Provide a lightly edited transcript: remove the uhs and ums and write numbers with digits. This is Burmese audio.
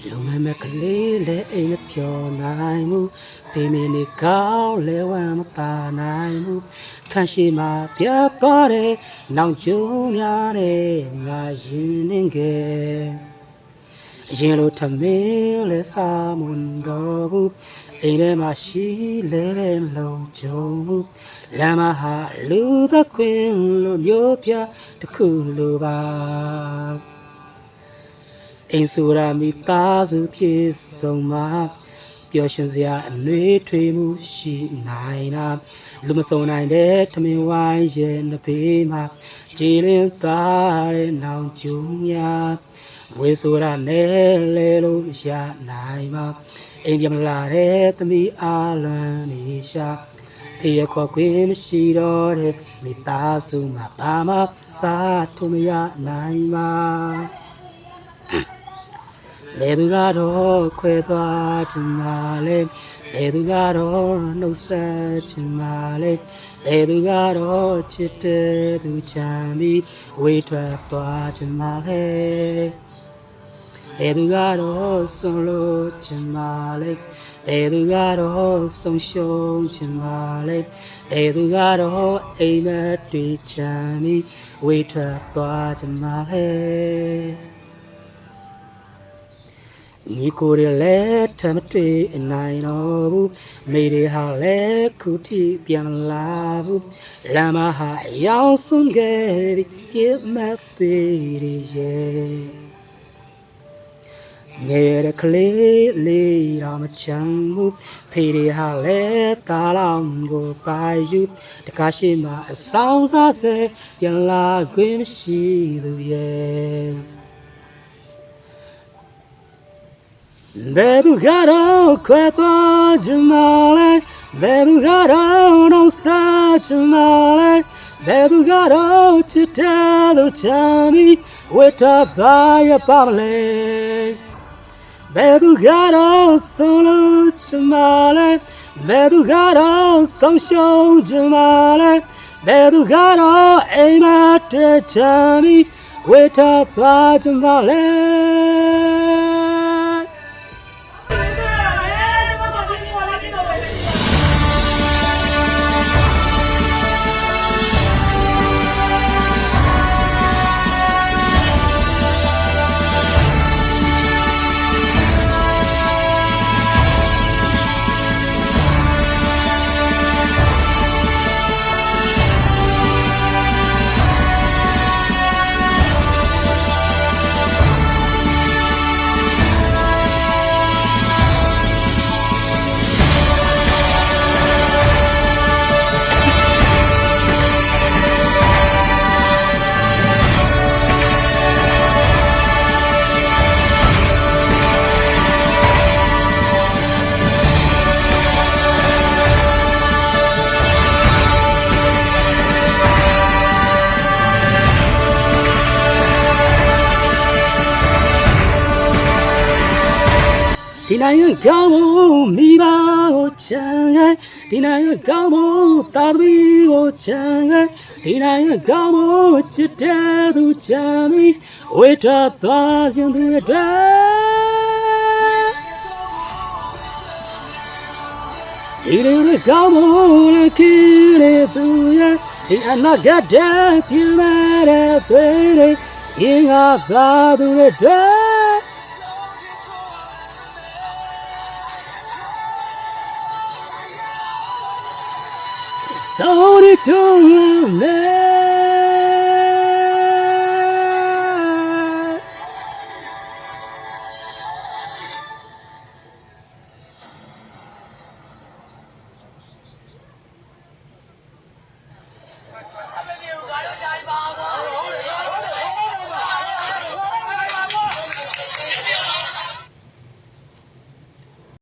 လူမမကလေးလဲအိမ်မပြောနိုင်ဘူးဖေမင်းနေကောင်းလဲဝမ်းမပါနိုင်ဘူးခန့်ရှိမှပြတ်သွားတယ်နောင်ကျုံများတယ်ငါရင်နေခဲ့အရင်လိုထမင်းလဲစားမွန်တော့ဘူးအိမ်ထဲမှာရှိလဲတဲ့လုံးကျုံဘူးလမ်းမဟာလူသခွင်လိုမျိုးပြတစ်ခုလိုပါအိမ်ဆိုတာမိသားစုဖြစ်ဆုံးမှာပျော်ရွှင်စရာအနှွေးထွေးမှုရှိနိုင်တာလူမစုံနိုင်တဲ့ထမင်းဝိုင်းရဲ့နှစ်ဖေးမှာကြည်လင်းသားတဲ့နောင်ကျူးများဝေဆိုတာနဲ့လဲလို့ရနိုင်မှာအိမ်ပြမလာတဲ့သမီးအားလွန်နေရှာဖေးရခေါ်ခွင့်မရှိတော့တဲ့မိသားစုမှာဘာမှစားထုံမရနိုင်မှာလေသူကတော့ခွဲသွားချင်ပါလေလေသူကတော့နှုတ်ဆက်ချင်ပါလေလေသူကတော့ချစ်တဲ့သူချမ်းပြီးဝေးထွက်သွားချင်ပါလေလေသူကတော့ဆုံးလို့ချင်ပါလေလေသူကတော့ဆုံးရှုံးချင်ပါလေလေသူကတော့အိမ်မက်တွေချမ်းပြီးဝေးထွက်သွားချင်ပါလေညီကိုရလဲထမတွေ့အနိုင်တော့ဘူးမိတွေဟာလဲခုထိပြန်လာဘူးလမ်းမဟာရောင်စွန်ခဲ့ဒီမတ်သေးရဲ့ငယ်ရကလေးလေးတော့မချမ်းဘူးဖေတွေဟာလဲတားလောင်ကိုပါယူတကားရှိမှအဆောင်စားစေပြန်လာခွင့်မရှိသူရဲ့ဘယ်သူကတော့ခွဲသွားချင်မှလဲဘယ်သူကတော့နှုတ်ဆက်ချင်မှလဲဘယ်သူကတော့ချစ်တဲ့သူချမ်းပြီးဝတ်ထားသားရပါမလဲဘယ်သူကတော့ဆုံးလို့ချင်မှလဲဘယ်သူကတော့ဆုံးရှုံးချင်မှလဲဘယ်သူကတော့အိမ်မက်တွေချမ်းပြီးဝတ်ထားသားချင်မှလဲဒီနိုင်ငံကောင်းဖို့မိဘကိုချမ်းငယ်ဒီနိုင်ငံကောင်းဖို့တာသမီးကိုချမ်းငယ်ဒီနိုင်ငံကောင်းဖို့ချစ်တဲ့သူချမ်းပြီးဝေထသွားခြင်းသူတွေဒီလိုကောင်းဖို့လည်းခီးလေသူရဲ့ဒီအနာဂတ်တဲ့ပြည့်မဲ့တဲ့တွေရင်ငါသားသူတွေSo they don't